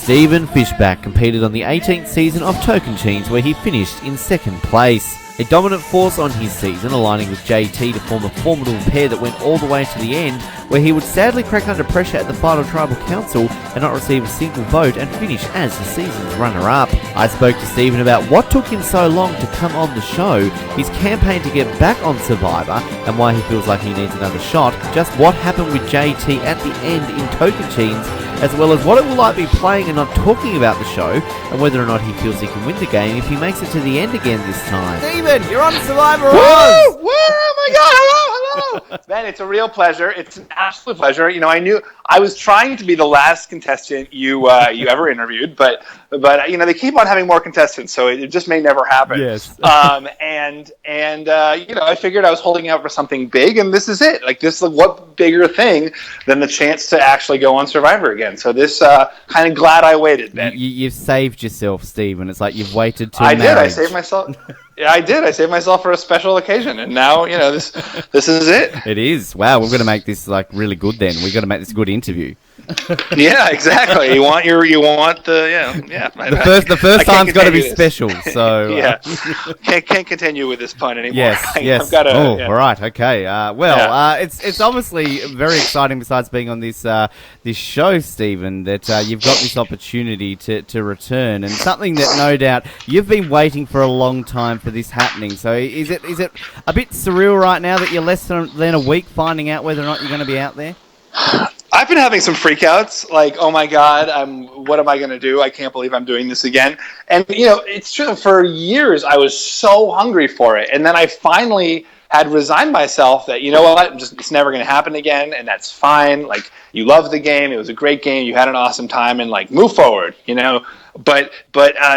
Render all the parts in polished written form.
Stephen Fishbach competed on the 18th season of Tocantins, where he finished in second place. A dominant force on his season, aligning with JT to form a formidable pair that went all the way to the end, where he would sadly crack under pressure at the final tribal council and not receive a single vote and finish as the season's runner-up. I spoke to Stephen about what took him so long to come on the show, his campaign to get back on Survivor, and why he feels like he needs another shot, just what happened with JT at the end in Tocantins, as well as what it will like be playing and not talking about the show, and whether or not he feels he can win the game if he makes it to the end again this time. Stephen, you're on Survivor Oz! Woo! Oh my God! Hello! Ben, it's a real pleasure. It's an absolute pleasure. You know, I knew I was trying to be the last contestant you ever interviewed, but you know, they keep on having more contestants, so it just may never happen. Yes. And you know, I figured I was holding out for something big, and this is it. Like, this is what bigger thing than the chance to actually go on Survivor again. So this kind of glad I waited, Ben. You've saved yourself, Stephen. It's like you've waited till I marriage. did. I saved myself. Yeah, I did. I saved myself for a special occasion, and now, you know, this is it. It is. Wow, we're going to make this like really good. Then we've got to make this a good interview. Yeah, exactly. You want the yeah. The first time's got to be special. So yeah, can't continue with this pun anymore. Yes. I've gotta, all yeah. right. Okay. It's obviously very exciting. Besides being on this show, Stephen, that you've got this opportunity to return, and something that no doubt you've been waiting for a long time for this happening. So is it a bit surreal right now that you're less than a week finding out whether or not you're going to be out there? I've been having some freakouts, like, oh my God, what am I going to do? I can't believe I'm doing this again. And, you know, it's true, for years I was so hungry for it. And then I finally had resigned myself that, you know what, it's never going to happen again, and that's fine. Like, you loved the game, it was a great game, you had an awesome time, and, like, move forward, you know. But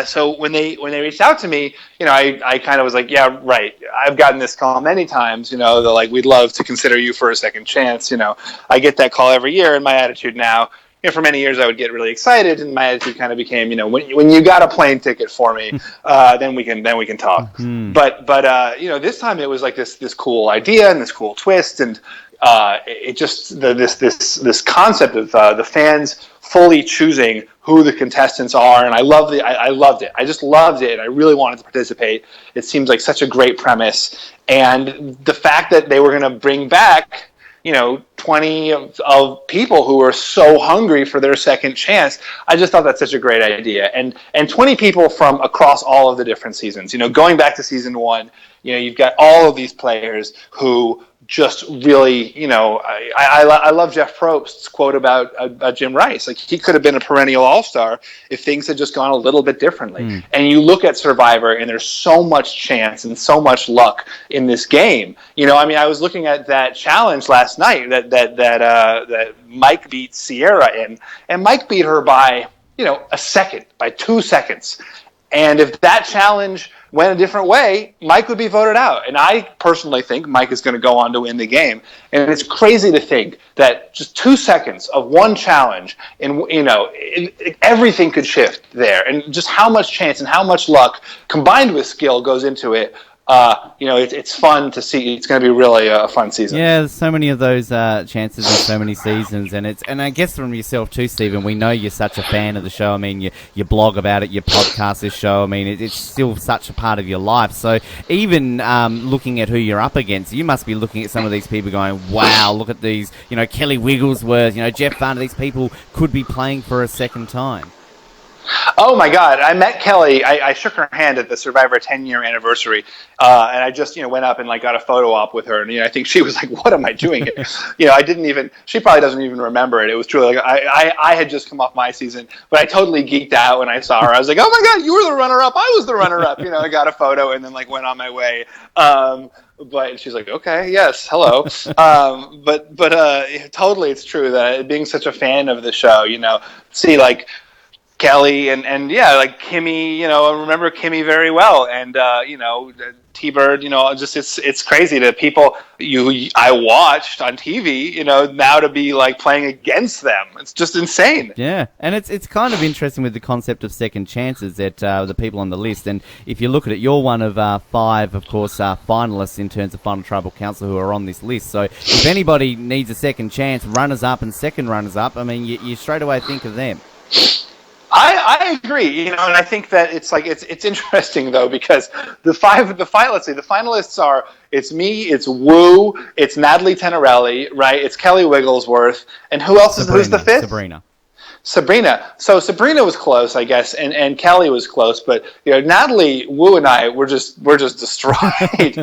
so when they reached out to me, you know, I kind of was like, yeah, right. I've gotten this call many times, you know, they're like, we'd love to consider you for a second chance. You know, I get that call every year, and my attitude now, you know, for many years I would get really excited, and my attitude kind of became, you know, when you got a plane ticket for me, then we can talk. Mm-hmm. But you know, this time it was like this cool idea and this cool twist, and it just this concept of the fans fully choosing who the contestants are, and I loved it. I just loved it, and I really wanted to participate. It seems like such a great premise, and the fact that they were going to bring back, you know, 20 of people who were so hungry for their second chance, I just thought that's such a great idea. And 20 people from across all of the different seasons. You know, going back to season 1, you know, you've got all of these players who just really, you know, I love Jeff Probst's quote about Jim Rice. Like, he could have been a perennial all-star if things had just gone a little bit differently. Mm. And you look at Survivor, and there's so much chance and so much luck in this game. You know, I mean, I was looking at that challenge last night that Mike beat Sierra in, and Mike beat her by, you know, by 2 seconds. And if that challenge went a different way, Mike would be voted out. And I personally think Mike is going to go on to win the game. And it's crazy to think that just 2 seconds of one challenge, and, you know, everything could shift there. And just how much chance and how much luck combined with skill goes into it. You know, it's fun to see. It's going to be really a fun season. Yeah, there's so many of those chances in so many seasons, and I guess from yourself too, Stephen. We know you're such a fan of the show. I mean, you blog about it, you podcast this show. I mean, it's still such a part of your life. So even looking at who you're up against, you must be looking at some of these people going, "Wow, look at these! You know, Kelly Wigglesworth, you know, Jeff Farner. These people could be playing for a second time." Oh my God! I met Kelly. I shook her hand at the Survivor 10-year anniversary, and I just, you know, went up and like got a photo op with her. And, you know, I think she was like, "What am I doing here?" You know, I didn't even. She probably doesn't even remember it. It was truly like I had just come off my season, but I totally geeked out when I saw her. I was like, "Oh my God, you were the runner-up! I was the runner-up!" You know, I got a photo and then like went on my way. But she's like, okay, yes, hello. But totally, it's true that being such a fan of the show, you know, see like Kelly and yeah, like Kimmy, you know, I remember Kimmy very well, and you know, T-Bird, you know, just it's crazy to people I watched on TV, you know, now to be like playing against them. It's just insane. Yeah, and it's kind of interesting with the concept of second chances that the people on the list, and if you look at it, you're one of 5, of course, finalists in terms of Final Tribal Council who are on this list. So if anybody needs a second chance, runners-up and second runners-up, I mean, you straight away think of them. I I agree. And I think that it's interesting though, because let's see, the finalists are, it's me, it's Wu, it's Natalie Tenorelli, right? It's Kelly Wigglesworth, and who's the fifth? Sabrina. So Sabrina was close, I guess, and Kelly was close, but Natalie, Wu, and I we're just destroyed.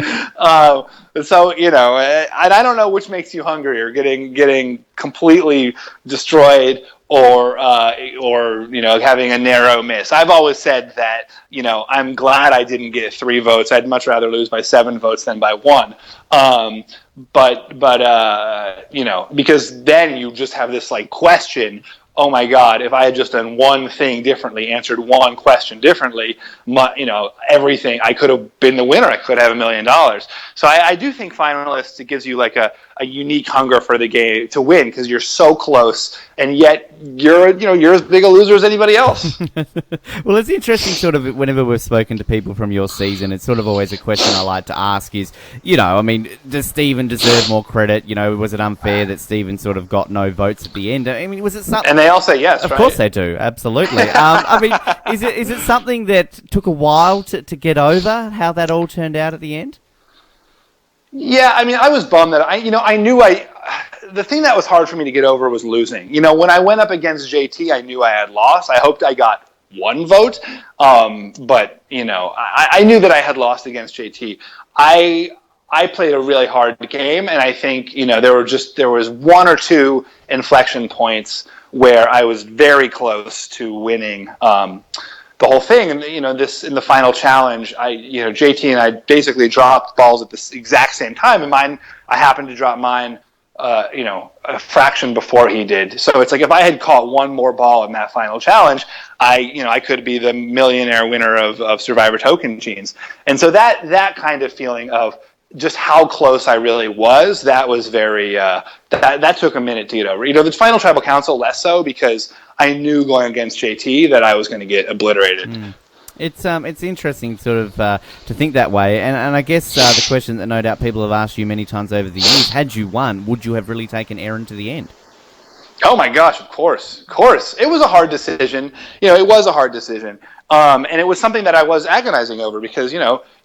So I don't know which makes you hungrier, getting completely destroyed or having a narrow miss. I've always said that I'm glad I didn't get 3 votes. I'd much rather lose by 7 votes than by 1. But because then you just have this question. Oh my God, if I had just done one thing differently, answered one question differently, everything, I could have been the winner. I could have $1 million. So I do think finalists, it gives you a unique hunger for the game to win, because you're so close, and yet you're as big a loser as anybody else. Well, it's interesting sort of whenever we've spoken to people from your season, it's sort of always a question I like to ask is, does Stephen deserve more credit? Was it unfair that Stephen sort of got no votes at the end? Was it something... And they all say yes, Of right? course they do, absolutely. Is it something that took a while to get over, how that all turned out at the end? Yeah, I was bummed that I knew the thing that was hard for me to get over was losing. When I went up against JT, I knew I had lost. I hoped I got 1 vote, but I knew that I had lost against JT. I played a really hard game, and I think there was 1 or 2 inflection points where I was very close to winning the whole thing. And in the final challenge, JT and I basically dropped balls at the exact same time, and I happened to drop mine a fraction before he did. So it's if I had caught 1 more ball in that final challenge, I could be the millionaire winner of Survivor Tocantins. And so that kind of feeling of just how close I really was, that was very that took a minute to get over. The final tribal council less so, because I knew going against JT that I was going to get obliterated. It's interesting sort of to think that way, and I guess the question that no doubt people have asked you many times over the years: had you won, would you have really taken Aaron to the end? Oh my gosh, of course. It was a hard decision. It was a hard decision. And it was something that I was agonizing over, because,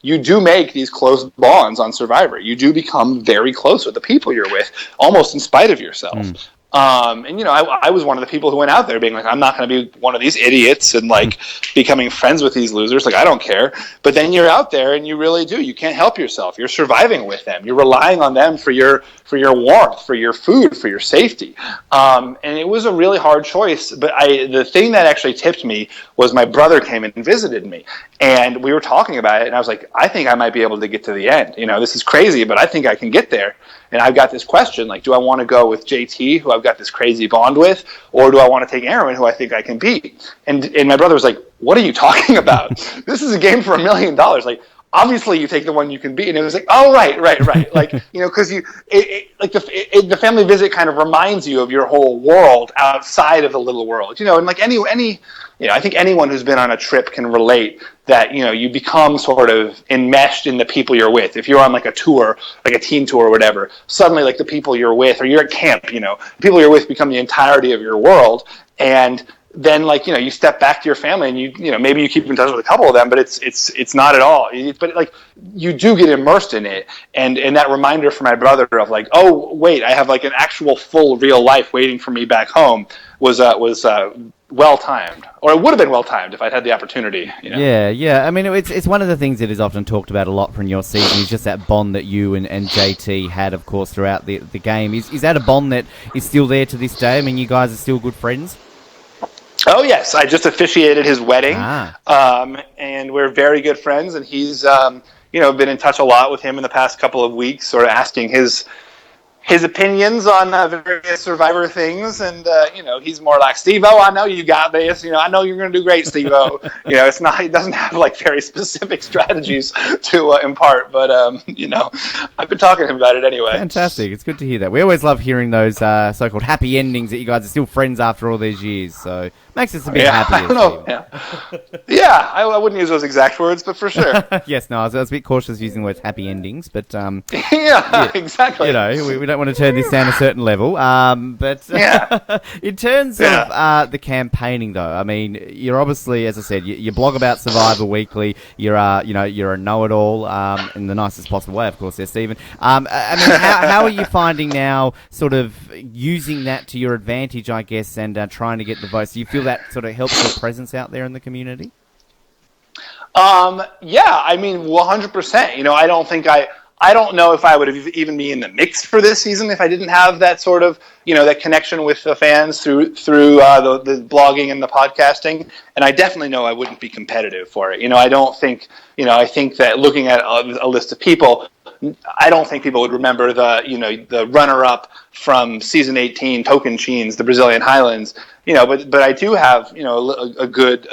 you do make these close bonds on Survivor. You do become very close with the people you're with, almost in spite of yourself. And I was one of the people who went out there being I'm not going to be one of these idiots and becoming friends with these losers. I don't care. But then you're out there and you really do. You can't help yourself. You're surviving with them. You're relying on them for your warmth, for your food, for your safety. And it was a really hard choice. But the thing that actually tipped me was my brother came and visited me, and we were talking about it. And I was like, I think I might be able to get to the end. This is crazy, but I think I can get there. And I've got this question, do I want to go with JT, who I've got this crazy bond with, or do I want to take Aaron, who I think I can beat? And my brother was like, what are you talking about? This is a game for $1 million. Obviously you take the one you can beat. And it was oh, right. Because the family visit kind of reminds you of your whole world outside of the little world, and I think anyone who's been on a trip can relate that, you become sort of enmeshed in the people you're with. If you're on a tour, a team tour or whatever, suddenly the people you're with, or you're at camp, the people you're with become the entirety of your world. And then you step back to your family and you maybe you keep in touch with a couple of them, but it's not at all. But you do get immersed in it, and that reminder for my brother of oh wait, I have an actual full real life waiting for me back home was well timed, or it would have been well timed if I'd had the opportunity. Yeah. It's one of the things that is often talked about a lot from your season is just that bond that you and JT had, of course, throughout the game. Is that a bond that is still there to this day? You guys are still good friends? Oh yes, I just officiated his wedding, and we're very good friends. And he's, been in touch a lot with him in the past couple of weeks, sort of asking his opinions on various Survivor things. And he's more like, Steve-O, I know you got this. I know you're going to do great, Steve-O. It's not. He doesn't have very specific strategies to impart, but I've been talking to him about it anyway. Fantastic! It's good to hear that. We always love hearing those so-called happy endings that you guys are still friends after all these years. So Makes us a bit happier. I don't know. Yeah, I wouldn't use those exact words, but for sure. Yes, no, I was a bit cautious using the words happy endings, but exactly. You know, we don't want to turn this down a certain level. But in terms of the campaigning, though, I mean, you're obviously, as I said, you blog about Survivor Weekly. You're a know-it-all in the nicest possible way, of course, there, Stephen. I mean, how are you finding now, sort of using that to your advantage, I guess, and trying to get the votes? Do you feel that sort of helps your presence out there in the community? Yeah, I mean, 100%. You know, I don't know if I would have even be in the mix for this season if I didn't have that sort of, that connection with the fans through the blogging and the podcasting. And I definitely know I wouldn't be competitive for it. I don't think, I think that looking at a list of people, I don't think people would remember the runner-up from season 18, Tocantins, the Brazilian Highlands. But I do have a good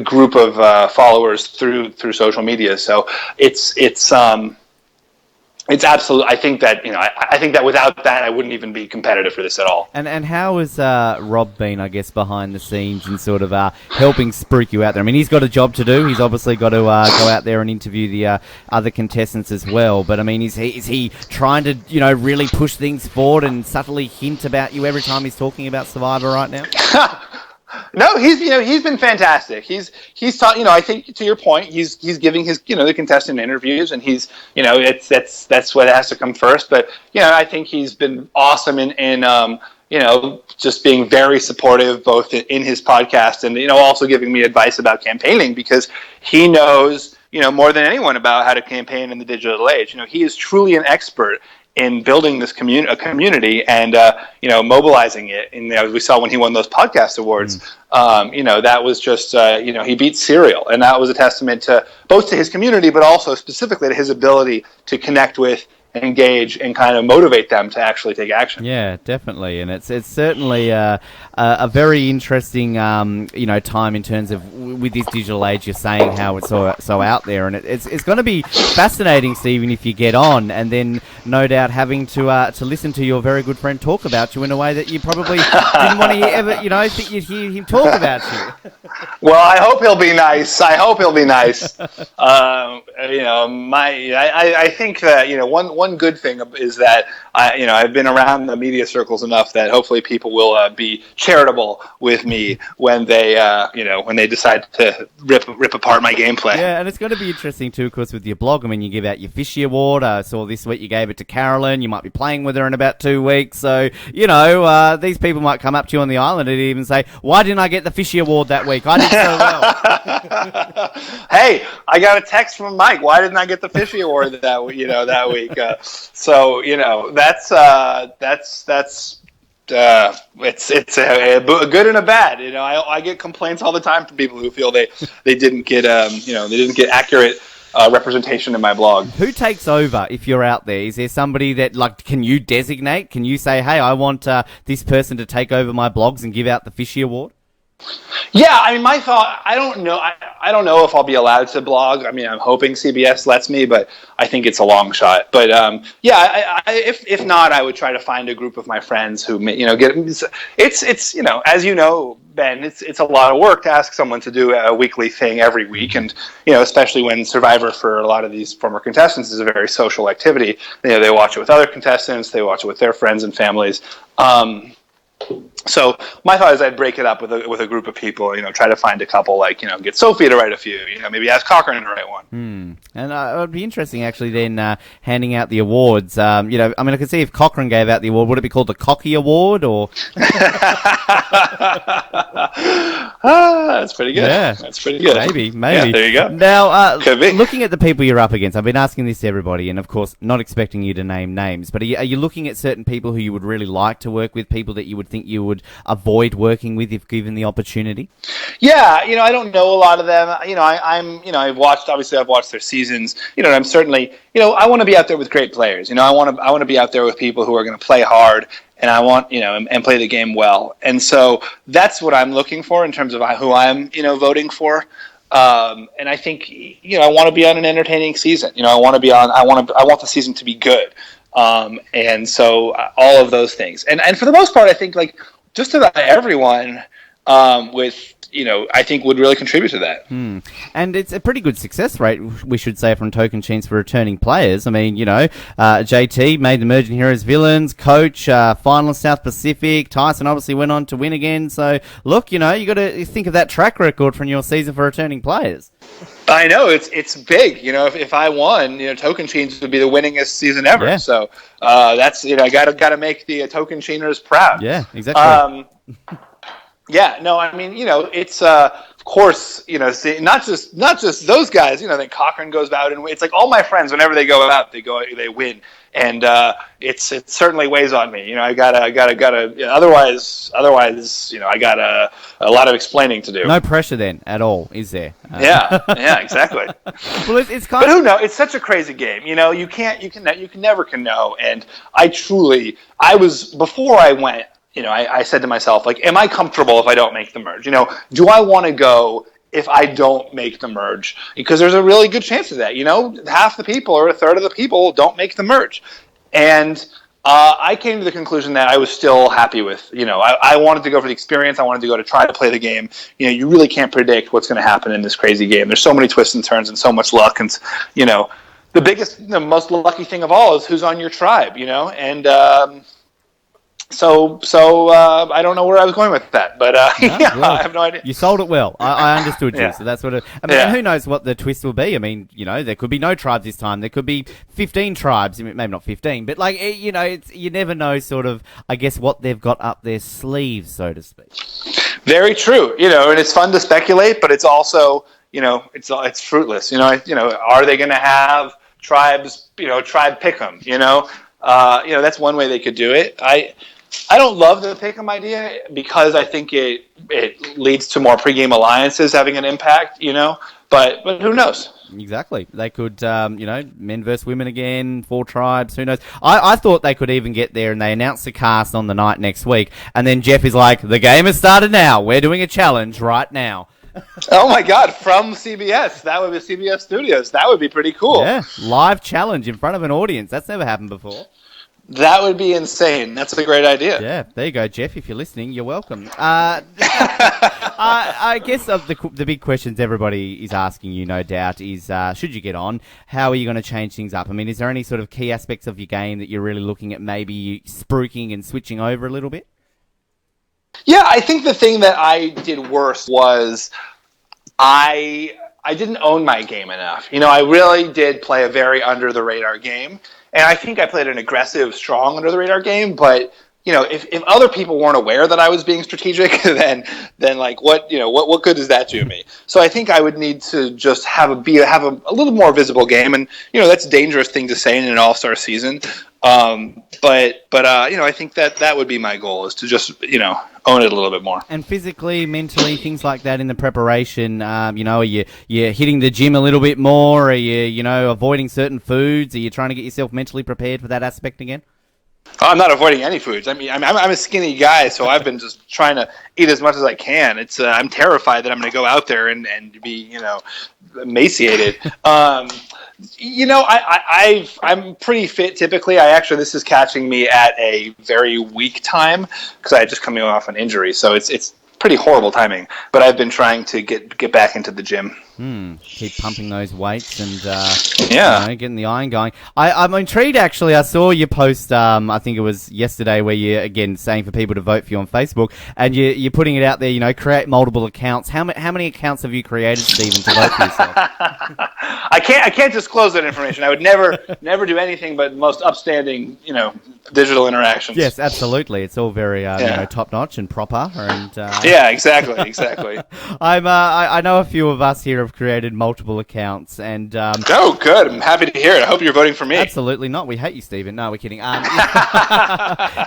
group of followers through social media. So it's absolute. I think that I think that without that, I wouldn't even be competitive for this at all. And how has Rob been, I guess, behind the scenes and sort of helping spruik you out there? I mean, he's got a job to do. He's obviously got to go out there and interview the other contestants as well. But I mean, is he trying to really push things forward and subtly hint about you every time he's talking about Survivor right now? No, he's been fantastic. He's taught, I think to your point, he's giving his the contestant interviews, and he's that's what has to come first. But I think he's been awesome in just being very supportive both in his podcast and also giving me advice about campaigning, because he knows more than anyone about how to campaign in the digital age. He is truly an expert in building this community and mobilizing it. And as we saw when he won those podcast awards, that was just he beat Serial, and that was a testament to both to his community, but also specifically to his ability to connect with, engage, and kind of motivate them to actually take action. Yeah, definitely, and it's certainly a very interesting time in terms of with this digital age. You're saying how it's so out there, and it's going to be fascinating, Stephen, if you get on, and then no doubt having to listen to your very good friend talk about you in a way that you probably didn't want to think you'd hear him talk about you. Well, I hope he'll be nice. I think that one good thing is that I've been around the media circles enough that hopefully people will be charitable with me when they decide to rip apart my gameplay. Yeah, and it's going to be interesting too, of course, with your blog. I mean, you give out your Fishy Award. I saw this week you gave it to Carolyn. You might be playing with her in about 2 weeks. So these people might come up to you on the island and even say, "Why didn't I get the Fishy Award that week? I did so well." Hey, I got a text from Mike. Why didn't I get the Fishy Award that week? So it's a good and a bad. I get complaints all the time from people who feel they didn't get accurate representation in my blog. Who takes over if you're out there? Is there somebody that can you designate? Can you say, hey, I want this person to take over my blogs and give out the Fishy Award? Yeah, I mean, my thought, I don't know. I don't know if I'll be allowed to blog. I mean, I'm hoping CBS lets me, but I think it's a long shot. But if not, I would try to find a group of my friends who get. It's as you know, Ben, it's a lot of work to ask someone to do a weekly thing every week, and especially when Survivor for a lot of these former contestants is a very social activity. They watch it with other contestants, they watch it with their friends and families. So my thought is I'd break it up with a group of people, try to find a couple, get Sophie to write a few, maybe ask Cochran to write one. And it would be interesting actually then handing out the awards. I can see if Cochran gave out the award, would it be called the Cocky Award or? That's pretty good. Yeah. That's pretty good. Maybe. Yeah, there you go. Now, looking at the people you're up against, I've been asking this to everybody, and of course, not expecting you to name names, but are you looking at certain people who you would really like to work with, people that you would think you would avoid working with if given the opportunity? Yeah, I don't know a lot of them. I've watched their seasons. And I'm certainly, I want to be out there with great players. I want to be out there with people who are going to play hard, and I want, and play the game well. And so that's what I'm looking for in terms of who I'm, voting for. And I think, I want to be on an entertaining season. I want the season to be good. And so all of those things. And for the most part, I think just about everyone with, I think would really contribute to that. And it's a pretty good success rate, we should say, from Tocantins for returning players. I mean, JT made the Emerging Heroes villains, Coach, finalist South Pacific, Tyson obviously went on to win again. So, look, you got to think of that track record from your season for returning players. I know, it's big. If I won, Tocantins would be the winningest season ever. Yeah. So that's, I got to make the Tocantiners proud. Yeah, exactly. Yeah, no, I mean, it's of course, not just those guys. Then Cochran goes out and it's like all my friends. Whenever they go out, they win, and it certainly weighs on me. I gotta. Otherwise, I got a lot of explaining to do. No pressure then at all, is there? Yeah, exactly. Well, it's kind but who knows? It's such a crazy game. You never know. And I was before I went. I said to myself, like, am I comfortable if I don't make the merge? Do I want to go if I don't make the merge? Because there's a really good chance of that. Half the people or a third of the people don't make the merge. And I came to the conclusion that I was still happy with, I wanted to go for the experience. I wanted to go to try to play the game. You really can't predict what's going to happen in this crazy game. There's so many twists and turns and so much luck. And, the biggest, the most lucky thing of all is who's on your tribe, and, So I don't know where I was going with that, but well, I have no idea. You sold it well. I understood you, so that's what it... I mean, who knows what the twist will be? I mean, there could be no tribes this time. There could be 15 tribes, maybe not 15, but you never know sort of, I guess, what they've got up their sleeves, so to speak. Very true, and it's fun to speculate, but it's also, it's fruitless. Are they going to have tribes, tribe pick 'em, that's one way they could do it. I don't love the pick'em idea because I think it leads to more pregame alliances having an impact, but who knows? Exactly. They could, men versus women again, 4 tribes, who knows? I thought they could even get there and they announced the cast on the night next week. And then Jeff is like, the game has started now. We're doing a challenge right now. Oh my God, from CBS. That would be CBS Studios. That would be pretty cool. Yeah, live challenge in front of an audience. That's never happened before. That would be insane. That's a great idea. Yeah, there you go, Jeff. If you're listening, you're welcome. I guess of the big questions everybody is asking you, no doubt, is should you get on, how are you going to change things up? I mean, is there any sort of key aspects of your game that you're really looking at maybe spruiking and switching over a little bit? Yeah, I think the thing that I did worse was I didn't own my game enough. I really did play a very under-the-radar game. And I think I played an aggressive, strong under-the-radar game, but if other people weren't aware that I was being strategic, then like what good does that do me? So I think I would need to just have a little more visible game, and that's a dangerous thing to say in an all-star season. But I think that would be my goal, is to just own it a little bit more. And physically, mentally, things like that in the preparation. Are you hitting the gym a little bit more? Are you avoiding certain foods? Are you trying to get yourself mentally prepared for that aspect again? I'm not avoiding any foods. I mean, I'm a skinny guy, so I've been just trying to eat as much as I can. It's I'm terrified that I'm going to go out there and be emaciated. I'm pretty fit typically. This is catching me at a very weak time because I just coming off an injury, so it's pretty horrible timing. But I've been trying to get back into the gym. Keep pumping those weights and getting the iron going. I'm intrigued, actually. I saw your post, I think it was yesterday, where you're, again, saying for people to vote for you on Facebook, and you're putting it out there, create multiple accounts. How many accounts have you created, Stephen, to vote for yourself? I can't disclose that information. I would never do anything but most upstanding, digital interactions. Yes, absolutely. It's all very, top-notch and proper. And yeah, exactly. I know a few of us here have created multiple accounts, and oh, good. I'm happy to hear it. I hope you're voting for me. Absolutely not. We hate you, Stephen. No, we're kidding.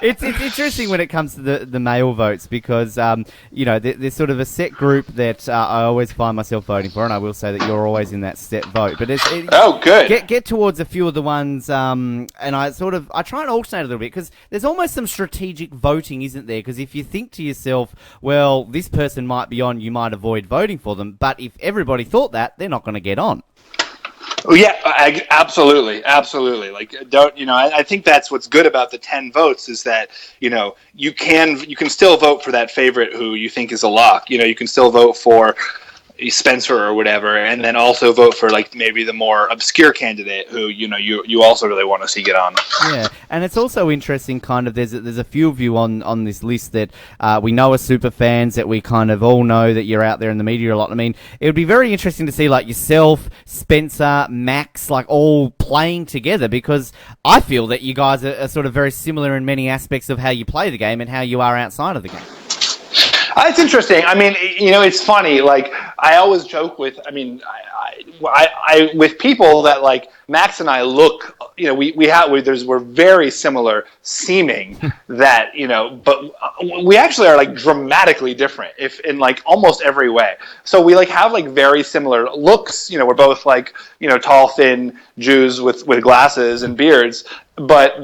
It's interesting when it comes to the male votes because there's sort of a set group that I always find myself voting for, and I will say that you're always in that set vote. But oh, good. Get towards a few of the ones, and I try and alternate a little bit because there's almost some strategic voting, isn't there? Because if you think to yourself, well, this person might be on, you might avoid voting for them, but if everybody thought that, they're not going to get on. Yeah, absolutely. Like, don't I think that's what's good about the 10 votes is that you can still vote for that favorite who you think is a lock. You can still vote for Spencer or whatever, and then also vote for like maybe the more obscure candidate who you also really want to see get on. Yeah, and it's also interesting. Kind of, there's a few of you on this list that we know are super fans, that we kind of all know that you're out there in the media a lot. I mean, it would be very interesting to see like yourself, Spencer, Max, like all playing together, because I feel that you guys are sort of very similar in many aspects of how you play the game and how you are outside of the game. It's interesting. I mean, it's funny. Like, I always joke with, I with people that like Max and I look, we're very similar seeming that, but we actually are like dramatically different if in like almost every way. So we like have like very similar looks. We're both like, tall, thin Jews with glasses and beards. But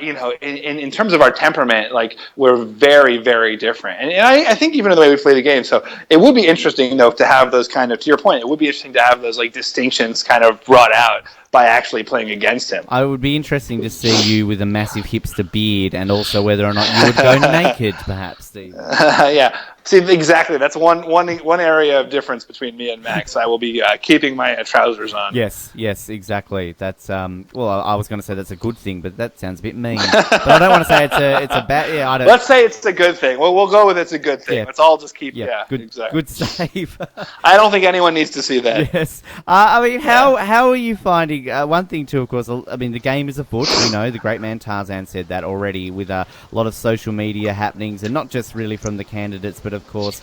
in terms of our temperament, like we're very, very different. And I think even in the way we play the game. So it would be interesting, though, to have those kind of, to your point, it would be interesting to have those like distinctions kind of brought out by actually playing against him. It would be interesting to see you with a massive hipster beard, and also whether or not you would go naked, perhaps, Steve. Yeah. See, exactly. That's one area of difference between me and Max. I will be keeping my trousers on. Yes, exactly. That's well, I was going to say that's a good thing, but that sounds a bit mean. But I don't want to say it's a bad. Yeah, I don't. Let's say it's a good thing. Well, we'll go with it's a good thing. Yeah. Let's all just keep. Yeah, good, exactly. Good save. I don't think anyone needs to see that. Yes. I mean, how are you finding? One thing too, of course. I mean, the game is afoot. We know the great man Tarzan said that already, with a lot of social media happenings, and not just really from the candidates, but of course,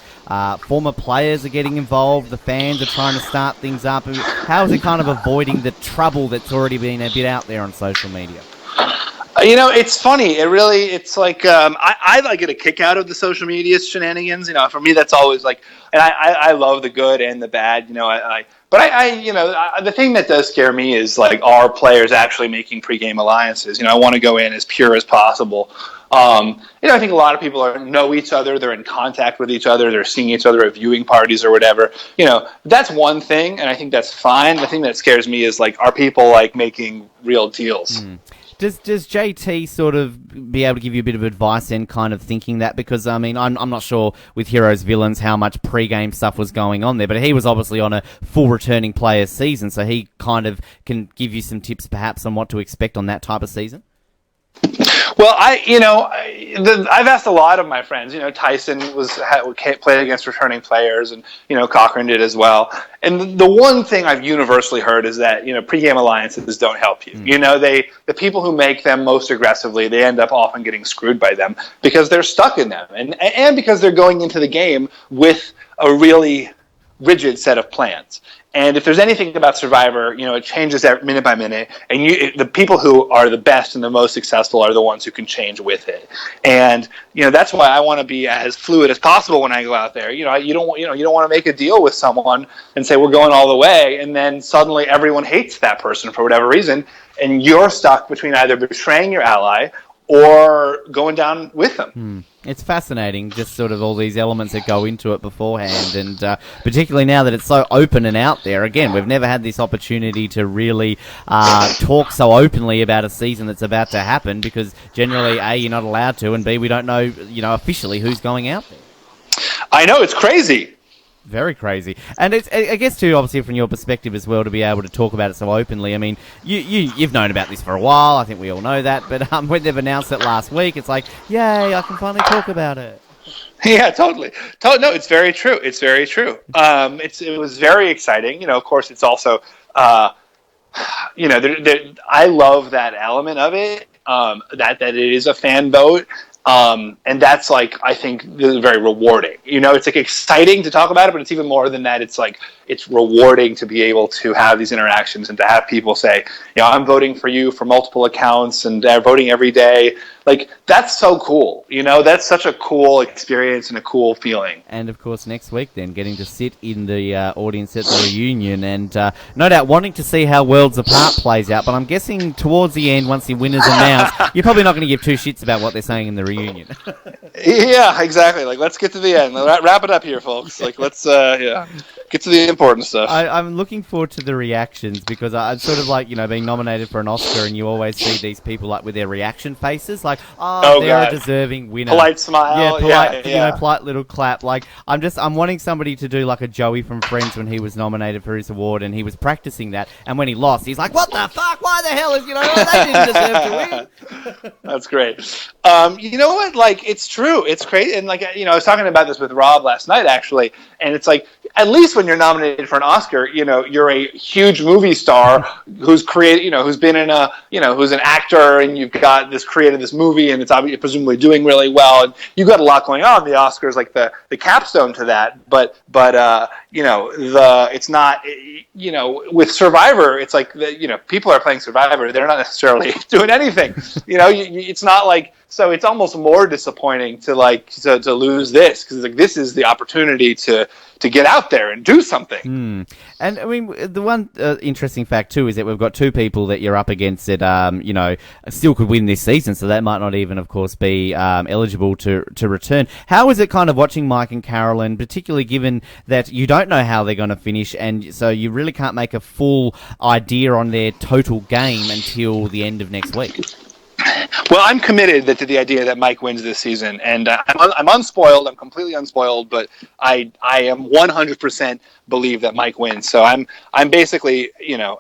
former players are getting involved. The fans are trying to start things up. How is it kind of avoiding the trouble that's already been a bit out there on social media? It's funny. It's like I like get a kick out of the social media shenanigans. For me, that's always like, and I love the good and the bad. The thing that does scare me is like, are players actually making pregame alliances? I want to go in as pure as possible. I think a lot of people know each other. They're in contact with each other. They're seeing each other at viewing parties or whatever. That's one thing, and I think that's fine. The thing that scares me is like, are people like making real deals? Mm. Does JT sort of be able to give you a bit of advice and kind of thinking that? Because, I mean, I'm not sure with Heroes Villains how much pre-game stuff was going on there, but he was obviously on a full returning player season, so he kind of can give you some tips perhaps on what to expect on that type of season? Well, I've asked a lot of my friends. Tyson played against returning players, and Cochran did as well. And the one thing I've universally heard is that pregame alliances don't help you. The people who make them most aggressively, they end up often getting screwed by them because they're stuck in them, and because they're going into the game with a really rigid set of plans. And if there's anything about Survivor, it changes minute by minute. And the people who are the best and the most successful are the ones who can change with it. And that's why I want to be as fluid as possible when I go out there. You don't want to make a deal with someone and say we're going all the way, and then suddenly everyone hates that person for whatever reason, and you're stuck between either betraying your ally or going down with them. It's fascinating, just sort of all these elements that go into it beforehand, and particularly now that it's so open and out there. Again, we've never had this opportunity to really talk so openly about a season that's about to happen, because generally, A, you're not allowed to, and B, we don't know, officially who's going out there. I know, it's crazy. Very crazy. And it's, I guess, too, obviously, from your perspective as well, to be able to talk about it so openly. I mean, you've known about this for a while. I think we all know that. But when they've announced it last week, it's like, yay, I can finally talk about it. Yeah, totally. No, it's very true. It's very true. It was very exciting. Of course, it's also, I love that element of it, that it is a fan vote. And that's like, I think, very rewarding. It's like exciting to talk about it, but it's even more than that. It's like, it's rewarding to be able to have these interactions and to have people say, I'm voting for you for multiple accounts, and they're voting every day. Like, that's so cool. That's such a cool experience and a cool feeling. And of course, next week then, getting to sit in the audience at the reunion, and no doubt wanting to see how Worlds Apart plays out. But I'm guessing towards the end, once the winner's announced, you're probably not going to give two shits about what they're saying in the reunion. Yeah, exactly. Like, let's get to the end. Wrap it up here, folks. Like, let's, yeah. Get to the important stuff. I'm looking forward to the reactions because I'm sort of like, being nominated for an Oscar and you always see these people like with their reaction faces, like, they're a deserving winner. Polite smile. Polite little clap. Like, I'm wanting somebody to do like a Joey from Friends when he was nominated for his award and he was practicing that. And when he lost, he's like, what the fuck? Why the hell is, they didn't deserve to win. That's great. You know what? Like, it's true. It's crazy. And like, I was talking about this with Rob last night, actually. And it's like, at least when you're nominated for an Oscar, you're a huge movie star who's who's been in who's an actor, and you've got created this movie, and it's obviously presumably doing really well, and you've got a lot going on. The Oscars like the capstone to that, but it's not, with Survivor, it's like people are playing Survivor, they're not necessarily doing anything. It's not like. So it's almost more disappointing to lose this, because like this is the opportunity to get out there and do something. And I mean, the one interesting fact too is that we've got two people that you're up against that still could win this season, so that might not even, of course, be eligible to return. How is it kind of watching Mike and Carolyn, particularly given that you don't know how they're going to finish, and so you really can't make a full idea on their total game until the end of next week? Well, I'm committed to the idea that Mike wins this season, and I'm unspoiled. I'm completely unspoiled, but I am 100% believe that Mike wins. So I'm basically,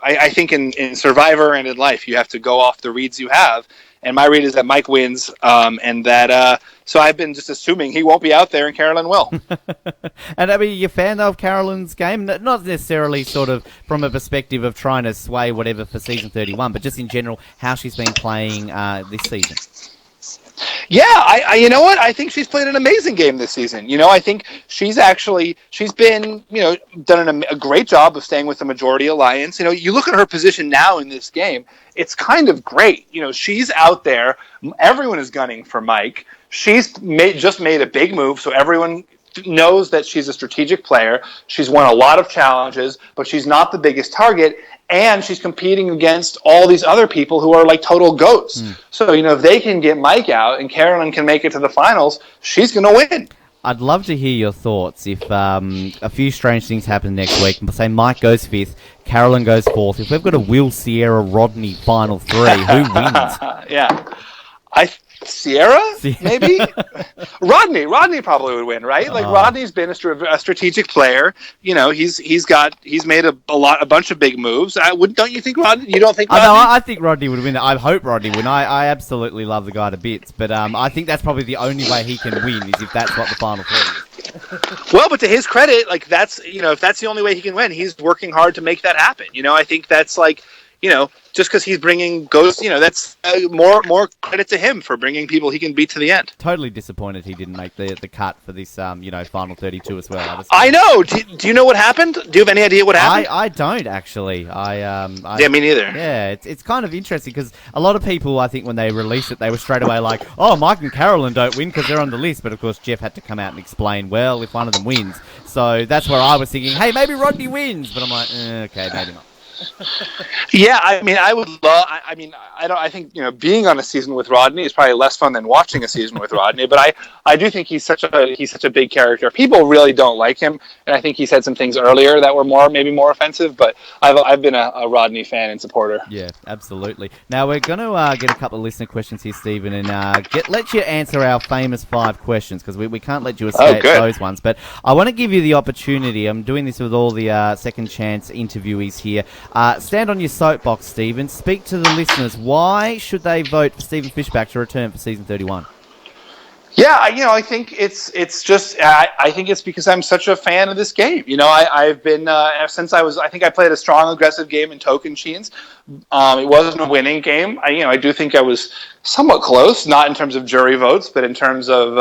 I think in Survivor and in life, you have to go off the reads you have, and my read is that Mike wins, and that so I've been just assuming he won't be out there and Carolyn will. And I mean, you're a fan of Carolyn's game? Not necessarily sort of from a perspective of trying to sway whatever for season 31, but just in general, how she's been playing this season. Yeah, I you know what? I think she's played an amazing game this season. I think she's been, done a great job of staying with the majority alliance. You look at her position now in this game, it's kind of great. She's out there. Everyone is gunning for Mike. She's just made a big move, so everyone knows that she's a strategic player. She's won a lot of challenges, but she's not the biggest target. And she's competing against all these other people who are like total goats. So, if they can get Mike out and Carolyn can make it to the finals, she's going to win. I'd love to hear your thoughts if a few strange things happen next week. Say Mike goes 5th, Carolyn goes 4th. If we've got a Will, Sierra, Rodney final 3, who wins? Yeah. Sierra, maybe? Rodney probably would win, right? Like, Rodney's been a strategic player. He's made a bunch of big moves. Don't you think Rodney? You don't think Rodney? No, I think Rodney would win. I hope Rodney would. I absolutely love the guy to bits, but I think that's probably the only way he can win is if that's what the final 3 is. Well, but to his credit, like that's if that's the only way he can win, he's working hard to make that happen. I think that's like. Just because he's bringing ghosts, that's more credit to him for bringing people he can beat to the end. Totally disappointed he didn't make the cut for this, final 32 as well. I know. Do you know what happened? Do you have any idea what happened? I don't actually. Yeah, me neither. Yeah, it's kind of interesting because a lot of people, I think, when they released it, they were straight away like, "Oh, Mike and Carolyn don't win because they're on the list." But of course, Jeff had to come out and explain, well, if one of them wins. So that's where I was thinking, hey, maybe Rodney wins. But I'm like, okay, maybe not. Yeah, I mean, I would love. I think being on a season with Rodney is probably less fun than watching a season with Rodney. But I do think he's such a big character. People really don't like him, and I think he said some things earlier that were maybe more offensive. But I've been a Rodney fan and supporter. Yeah, absolutely. Now we're going to get a couple of listener questions here, Stephen, and let you answer our famous 5 questions because we can't let you escape those ones. But I want to give you the opportunity. I'm doing this with all the second chance interviewees here. Stand on your soapbox, Stephen. Speak to the listeners. Why should they vote for Stephen Fishbach to return for season 31? Yeah, I think it's just I think it's because I'm such a fan of this game. I've been since I think I played a strong, aggressive game in Tocantins. It wasn't a winning game. I do think I was somewhat close, not in terms of jury votes, but in terms of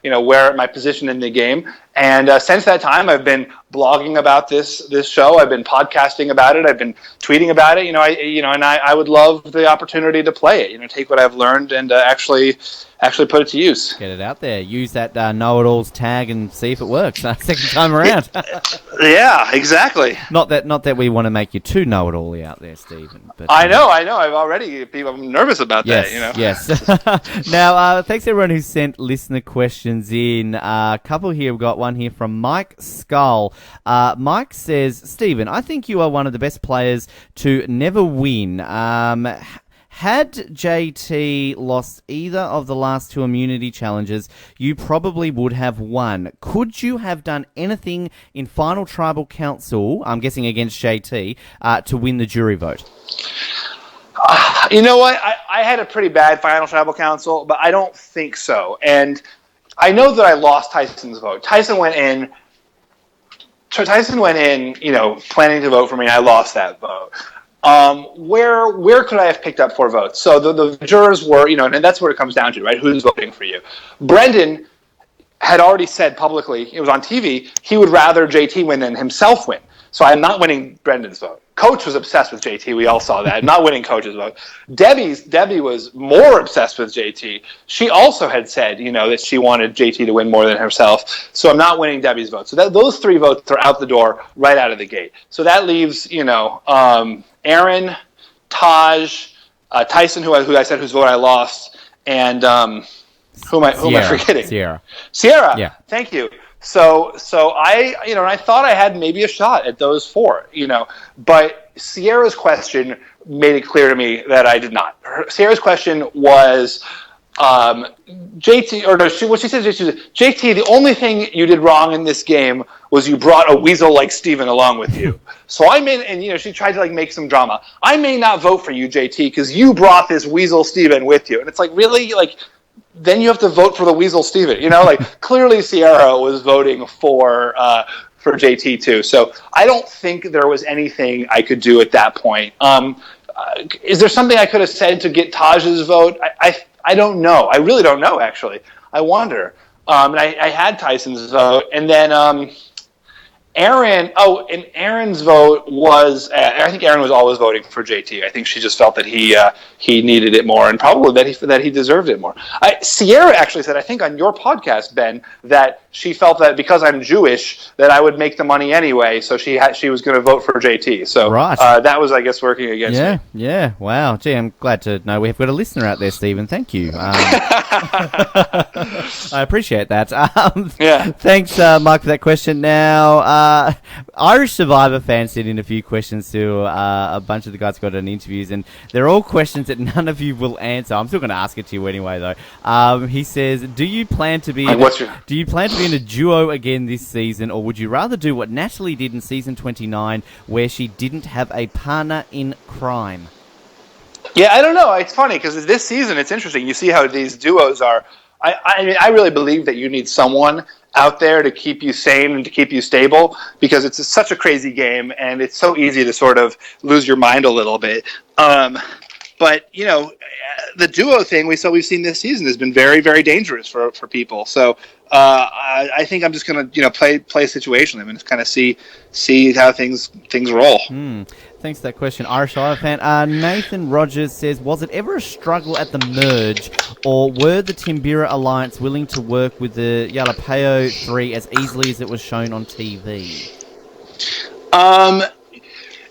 where my position in the game. And since that time, I've been blogging about this show. I've been podcasting about it. I've been tweeting about it. And I would love the opportunity to play it. Take what I've learned and actually put it to use. Get it out there. Use that know-it-alls tag and see if it works. Second time around. Yeah, exactly. Not that we want to make you too know-it-all out there, Stephen. But, I know. I'm nervous about that. Yes. Now, thanks everyone who sent listener questions in. A couple here. We've got one here from Mike Skull. Mike says, Stephen, I think you are one of the best players to never win. Had JT lost either of the last two immunity challenges, you probably would have won. Could you have done anything in Final Tribal Council, I'm guessing against JT, to win the jury vote? You know what? I had a pretty bad Final Tribal Council, but I don't think so. And I know that I lost Tyson's vote. Tyson went in, planning to vote for me, and I lost that vote. Where could I have picked up 4 votes? So the jurors were, and that's what it comes down to, right? Who's voting for you? Brendan had already said publicly, it was on TV, he would rather JT win than himself win. So I'm not winning Brendan's vote. Coach was obsessed with JT. We all saw that. I'm not winning Coach's vote. Debbie was more obsessed with JT. She also had said, that she wanted JT to win more than herself. So I'm not winning Debbie's vote. So those 3 votes are out the door right out of the gate. So that leaves, Aaron, Taj, Tyson, who I said whose vote I lost, and who am I forgetting? Sierra. Yeah. Thank you. So I, and I thought I had maybe a shot at those 4, but Sierra's question made it clear to me that I did not. Sierra's question was, JT, what she said, JT, the only thing you did wrong in this game was you brought a weasel like Steven along with you. So she tried to make some drama. I may not vote for you, JT, because you brought this weasel Steven with you. And it's really? Then you have to vote for the weasel Steven. Clearly Sierra was voting for JT too. So I don't think there was anything I could do at that point. Is there something I could have said to get Taj's vote? I don't know. I really don't know, actually. I wonder. And I had Tyson's vote. And then Aaron's vote was, I think Aaron was always voting for JT. I think she just felt that he needed it more and probably that he deserved it more. Sierra actually said, I think on your podcast, Ben, that she felt that because I'm Jewish that I would make the money anyway, so she was going to vote for JT. So right. That was, I guess, working against me. Yeah. Wow. Gee, I'm glad to know we've got a listener out there, Stephen. Thank you. I appreciate that. Yeah. Thanks, Mike, for that question. Now, Irish Survivor fans sent in a few questions to a bunch of the guys who got in interviews, and they're all questions that none of you will answer. I'm still going to ask it to you anyway, though. He says, do you plan to be in a duo again this season, or would you rather do what Natalie did in season 29, where she didn't have a partner in crime? Yeah, I don't know. It's funny because this season, it's interesting. You see how these duos are. I really believe that you need someone out there to keep you sane and to keep you stable, because it's such a crazy game and it's so easy to sort of lose your mind a little bit. But the duo thing we've seen this season has been very, very dangerous for people. So I think I'm just going to play situationally and just kind of see how things roll. Thanks for that question, Irish Survivor fan. Nathan Rogers says, was it ever a struggle at the merge, or were the Timbira Alliance willing to work with the Jalapeno 3 as easily as it was shown on TV?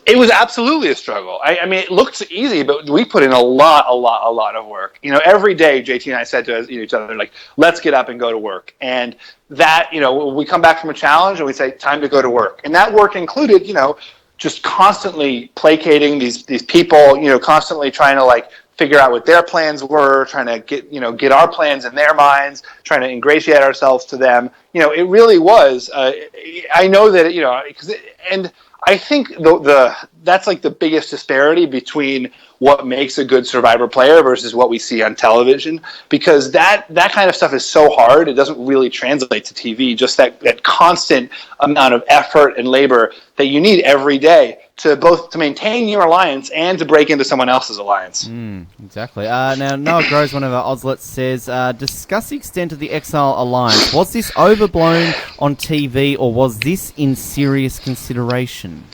It was absolutely a struggle. I mean, it looked easy, but we put in a lot of work. Every day, JT and I said to each other, let's get up and go to work. And that, we come back from a challenge and we say, time to go to work. And that work included, just constantly placating these people, constantly trying to figure out what their plans were, trying to get our plans in their minds, trying to ingratiate ourselves to them. It really was. I know that and I think that's the biggest disparity between what makes a good Survivor player versus what we see on television, because that kind of stuff is so hard. It doesn't really translate to TV. Just that constant amount of effort and labor that you need every day to both to maintain your alliance and to break into someone else's alliance. Exactly. Now, Noah Groves, one of our Ozlets, says, discuss the extent of the Exile Alliance. Was this overblown on TV, or was this in serious consideration?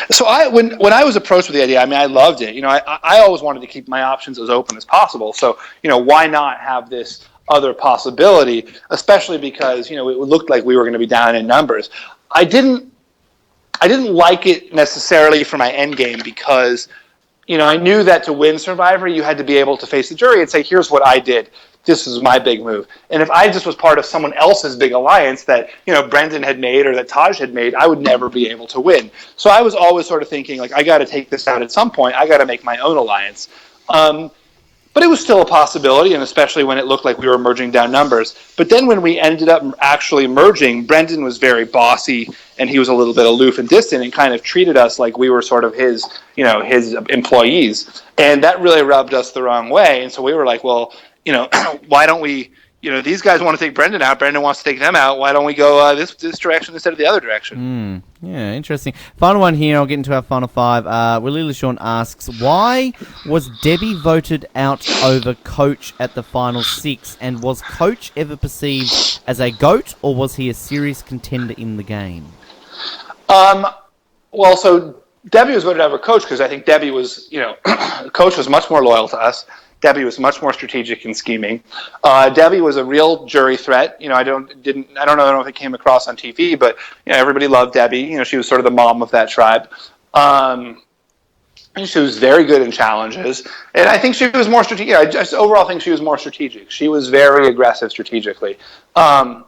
So when I was approached with the idea, I loved it. I always wanted to keep my options as open as possible. So, why not have this other possibility, especially because, it looked like we were going to be down in numbers. I didn't like it necessarily for my end game, because I knew that to win Survivor, you had to be able to face the jury and say, here's what I did. This is my big move. And if I just was part of someone else's big alliance that, Brendan had made or that Taj had made, I would never be able to win. So I was always sort of thinking, like, I got to take this out at some point. I got to make my own alliance. But it was still a possibility, and especially when it looked like we were merging down numbers. But then when we ended up actually merging, Brendan was very bossy, and he was a little bit aloof and distant and kind of treated us like we were sort of his employees. And that really rubbed us the wrong way. And so we were like, well, why don't we, these guys want to take Brendan out. Brendan wants to take them out. Why don't we go this direction instead of the other direction? Yeah, interesting. Final one here. I'll get into our final five. Willie LeSean asks, why was Debbie voted out over Coach at the final 6? And was Coach ever perceived as a GOAT, or was he a serious contender in the game? Well, so Debbie was voted out over Coach because I think Debbie was, Coach was much more loyal to us. Debbie was much more strategic in scheming. Debbie was a real jury threat. I don't know if it came across on TV, but everybody loved Debbie. She was sort of the mom of that tribe. And she was very good in challenges. And I think she was more strategic. I just overall think she was more strategic. She was very aggressive strategically. And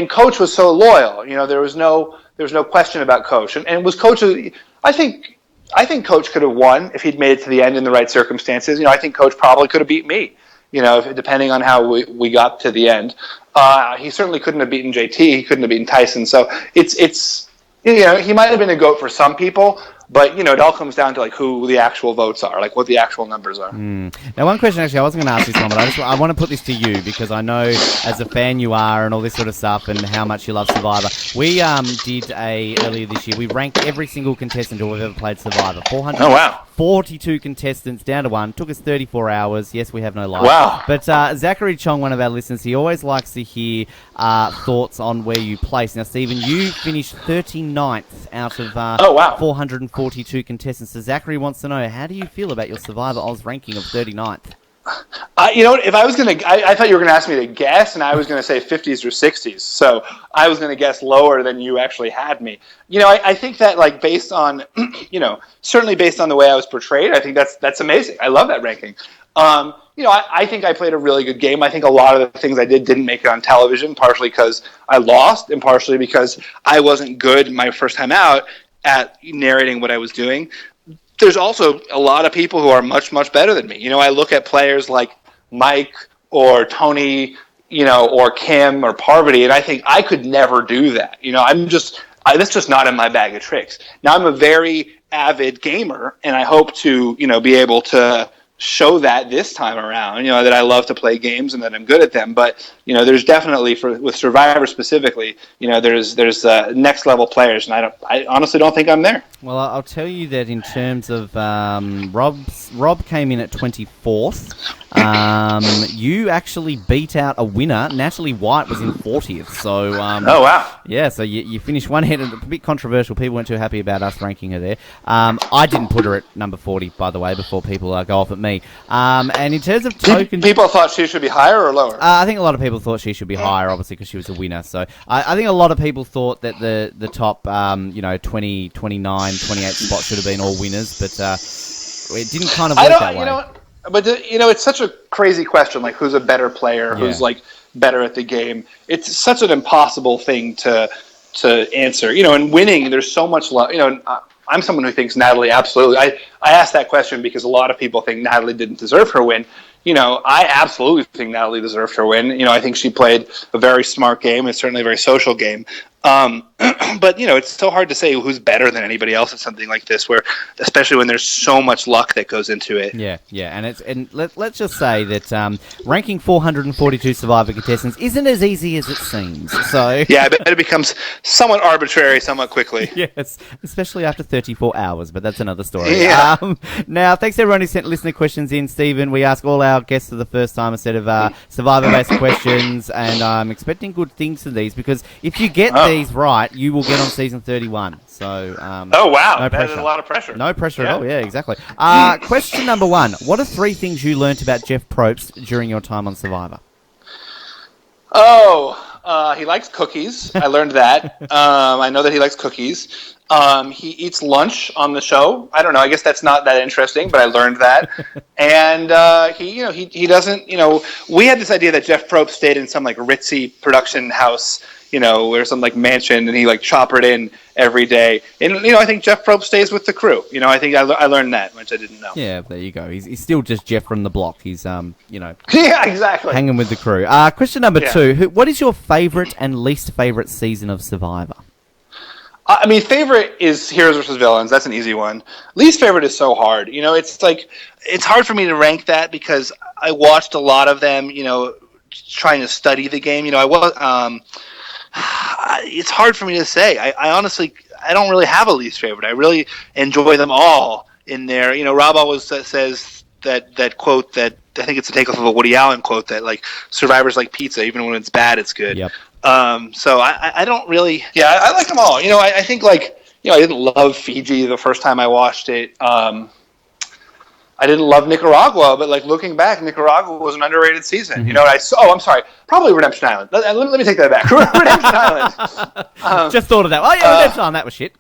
Coach was so loyal. There was no question about Coach. And was Coach, I think Coach could have won if he'd made it to the end in the right circumstances. I think Coach probably could have beat me, depending on how we got to the end. He certainly couldn't have beaten JT. He couldn't have beaten Tyson. So it's he might have been a GOAT for some people, but it all comes down to like who the actual votes are, like what the actual numbers are. Now, one question actually, I wasn't going to ask this one, but I want to put this to you because I know as a fan you are and all this sort of stuff and how much you love Survivor. We did earlier this year. We ranked every single contestant who have ever played Survivor. 442 contestants down to one. Took us 34 hours. Yes, we have no life. Wow. But Zachary Chong, one of our listeners, he always likes to hear thoughts on where you place. Now, Stephen, you finished 39th out of 442 contestants. So Zachary wants to know, how do you feel about your Survivor Oz ranking of 39th? If I was going to, I thought you were going to ask me to guess, and I was going to say 50s or 60s. So I was going to guess lower than you actually had me. I think that, like, based on, certainly based on the way I was portrayed, I think that's amazing. I love that ranking. I think I played a really good game. I think a lot of the things I didn't make it on television, partially because I lost and partially because I wasn't good my first time out at narrating what I was doing. There's also a lot of people who are much, much better than me. I look at players like Mike or Tony, or Kim or Parvati, and I think I could never do that. That's just not in my bag of tricks. Now, I'm a very avid gamer, and I hope to, be able to show that this time around, that I love to play games and that I'm good at them. But, there's definitely, with Survivor specifically, there's next level players, and I honestly don't think I'm there. Well, I'll tell you that in terms of Rob came in at 24th. You actually beat out a winner. Natalie White was in 40th. So, oh, wow. Yeah, so you finished one head. A bit controversial. People weren't too happy about us ranking her there. I didn't put her at number 40, by the way, before people go off at me. And in terms of token... People thought she should be higher or lower? I think a lot of people thought she should be higher, obviously, because she was a winner. So I think a lot of people thought that the top, 20, 29, 28 spots should have been all winners, but it didn't kind of work that way. But it's such a crazy question, like who's a better player, who's like better at the game. It's such an impossible thing to answer. In winning, there's so much love. I'm someone who thinks Natalie absolutely. I asked that question because a lot of people think Natalie didn't deserve her win. I absolutely think Natalie deserved her win. I think she played a very smart game. It's certainly a very social game. But it's so hard to say who's better than anybody else at something like this, where especially when there's so much luck that goes into it. Yeah, and let's just say that ranking 442 Survivor contestants isn't as easy as it seems. So yeah, but it becomes somewhat arbitrary, somewhat quickly. Yes, especially after 34 hours, but that's another story. Yeah. Now, thanks everyone who sent listener questions in, Stephen. We ask all our guests for the first time a set of Survivor-based questions, and I'm expecting good things from these because if you get these right, you will get on season 31. So, oh wow, no that is a lot of pressure. No pressure at all. Yeah, exactly. Question number 1: what are 3 things you learnt about Jeff Probst during your time on Survivor? Oh, He likes cookies. I learned that. I know that he likes cookies. He eats lunch on the show. I don't know. I guess that's not that interesting, but I learned that. And he doesn't. We had this idea that Jeff Probst stayed in some like ritzy production house, or some like mansion, and he like choppered in every day. And I think Jeff Probst stays with the crew. I think I learned that, which I didn't know. Yeah, there you go. He's still just Jeff from the block. He's Yeah, exactly. hanging with the crew. Question number 2: what is your favourite and least favourite season of Survivor? Favorite is Heroes versus Villains. That's an easy one. Least favorite is so hard. It's hard for me to rank that because I watched a lot of them. Trying to study the game. It's hard for me to say. I honestly, I don't really have a least favorite. I really enjoy them all in there. Rob always says that quote that I think it's a takeoff of a Woody Allen quote that like Survivor's like pizza, even when it's bad, it's good. Yep. So I don't really. Yeah, I like them all. I think I didn't love Fiji the first time I watched it. I didn't love Nicaragua, but looking back, Nicaragua was an underrated season. Mm-hmm. I'm sorry, probably Redemption Island. Let me take that back. Redemption Island. Just thought of that. Oh yeah, Redemption Island. That was shit.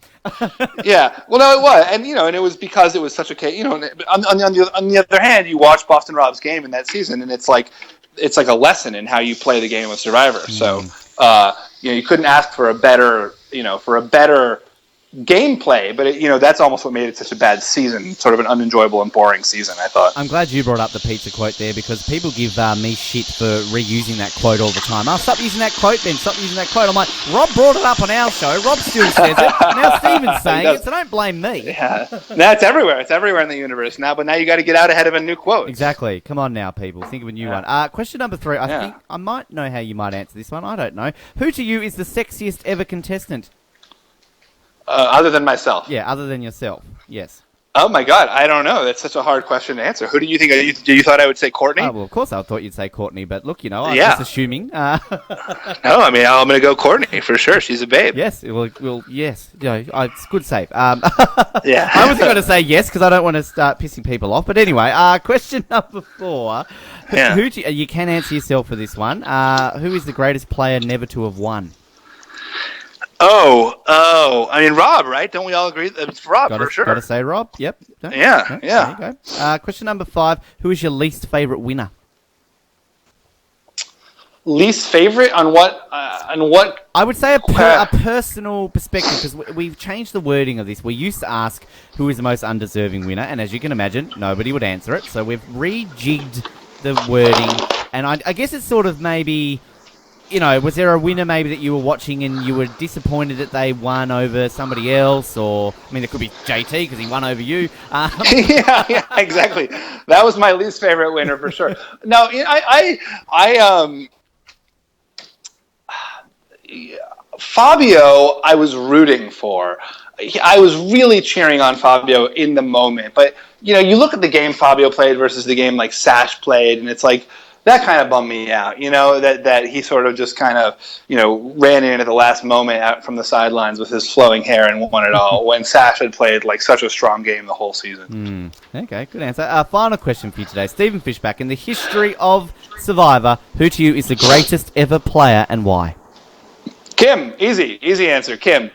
Yeah, well, no, it was, and and it was because it was such a case. On the other hand, you watch Boston Rob's game in that season, and it's like a lesson in how you play the game of Survivor. So you couldn't ask for a better gameplay, but that's almost what made it such a bad season, sort of an unenjoyable and boring season, I thought. I'm glad you brought up the pizza quote there because people give me shit for reusing that quote all the time. Oh, stop using that quote then, stop using that quote. I'm like, Rob brought it up on our show, Rob still says it, now Steven's saying it, so don't blame me. Yeah, no, it's everywhere in the universe now, but now you got to get out ahead of a new quote. Exactly, come on now people, think of a new one. Question number 3, I think I might know how you might answer this one, I don't know. Who to you is the sexiest ever contestant? Other than myself. Yeah, other than yourself. Yes. Oh my God, I don't know. That's such a hard question to answer. Who do you think? You thought I would say Courtney? Well, of course I thought you'd say Courtney, but look, I'm just assuming. No, I'm going to go Courtney for sure. She's a babe. Yes, yes. It's good save. Yeah. I wasn't going to say yes because I don't want to start pissing people off. But anyway, question number 4. Yeah. You can answer yourself for this one. Who is the greatest player never to have won? Rob, right? Don't we all agree? It's Rob, for sure. Got to say Rob. Yep. Yeah. There you go. Question number 5. Who is your least favourite winner? Least favorite on what? I would say a personal perspective because we've changed the wording of this. We used to ask who is the most undeserving winner, and as you can imagine, nobody would answer it. So we've rejigged the wording, and I guess it's sort of maybe. Was there a winner maybe that you were watching and you were disappointed that they won over somebody else? Or, it could be JT because he won over you. Yeah, exactly. That was my least favorite winner for sure. No, Fabio, I was rooting for. I was really cheering on Fabio in the moment. But, you look at the game Fabio played versus the game like Sash played, and it's like, that kind of bummed me out, that he sort of just kind of, ran in at the last moment out from the sidelines with his flowing hair and won it all when Sash had played like such a strong game the whole season. Okay, good answer. Final question for you today. Stephen Fishbach, in the history of Survivor, who to you is the greatest ever player and why? Kim, easy answer, Kim.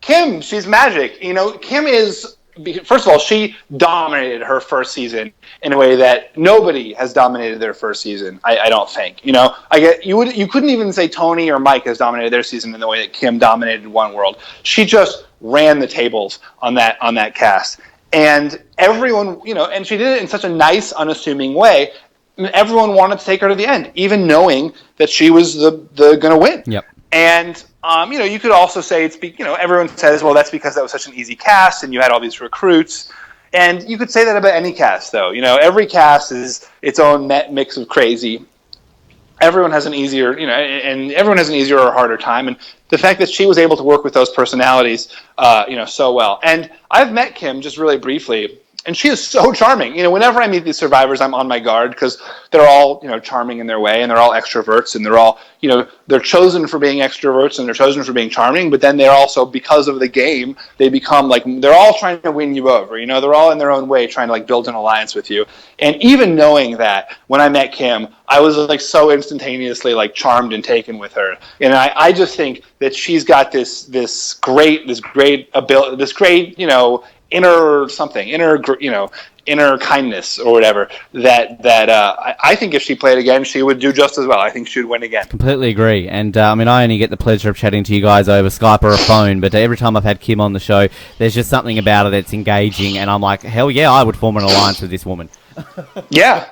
Kim, she's magic. Kim is... First of all, she dominated her first season in a way that nobody has dominated their first season. I don't think. You couldn't even say Tony or Mike has dominated their season in the way that Kim dominated One World. She just ran the tables on that cast, and everyone, and she did it in such a nice, unassuming way. Everyone wanted to take her to the end, even knowing that she was the going to win. Yep. And, you could also say everyone says, well, that's because that was such an easy cast and you had all these recruits. And you could say that about any cast, though. Every cast is its own mix of crazy. Everyone has an easier, and everyone has an easier or harder time. And the fact that she was able to work with those personalities, so well. And I've met Kim just really briefly. And she is so charming. Whenever I meet these survivors, I'm on my guard because they're all, charming in their way, and they're all extroverts, and they're all, they're chosen for being extroverts and they're chosen for being charming. But then they're also, because of the game, they become like, they're all trying to win you over. They're all in their own way trying to like build an alliance with you. And even knowing that, when I met Kim, I was like so instantaneously like charmed and taken with her. And I just think that she's got this great ability, this great, inner kindness or whatever that I think if she played again, she would do just as well. I think she would win again. Completely agree. And I only get the pleasure of chatting to you guys over Skype or a phone, but every time I've had Kim on the show, there's just something about her that's engaging, and I'm like, hell yeah, I would form an alliance with this woman. Yeah.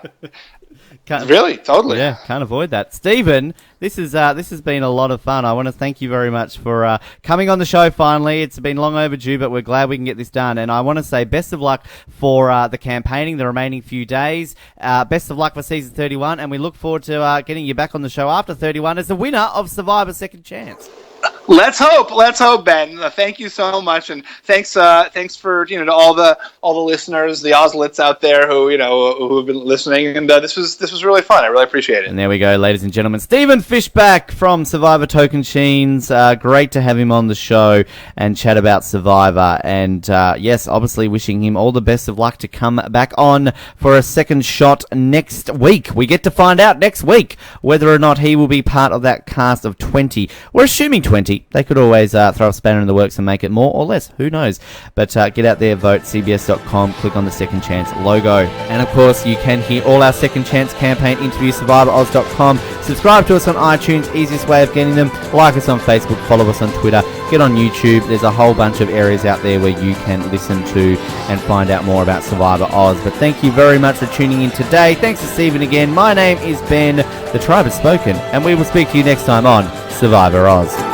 Really, totally. Yeah, can't avoid that. Stephen, this has been a lot of fun. I want to thank you very much for coming on the show finally. It's been long overdue, but we're glad we can get this done. And I want to say best of luck for the campaigning, the remaining few days. Best of luck for season 31, and we look forward to getting you back on the show after 31 as the winner of Survivor Second Chance. Let's hope, Ben. Thank you so much, and thanks for to all the listeners, the Oslets out there who have been listening. And this was really fun. I really appreciate it. And there we go, ladies and gentlemen, Stephen Fishbach from Survivor Tocantins. Great to have him on the show and chat about Survivor. And yes, obviously wishing him all the best of luck to come back on for a second shot next week. We get to find out next week whether or not he will be part of that cast of 20. We're assuming 20. They could always throw a spanner in the works and make it more or less. Who knows? But get out there, vote, cbs.com, click on the Second Chance logo. And of course, you can hear all our Second Chance campaign interviews, survivoroz.com. Subscribe to us on iTunes, easiest way of getting them. Like us on Facebook, follow us on Twitter, get on YouTube. There's a whole bunch of areas out there where you can listen to and find out more about Survivor Oz. But thank you very much for tuning in today. Thanks to Stephen again. My name is Ben. The tribe has spoken, and we will speak to you next time on Survivor Oz.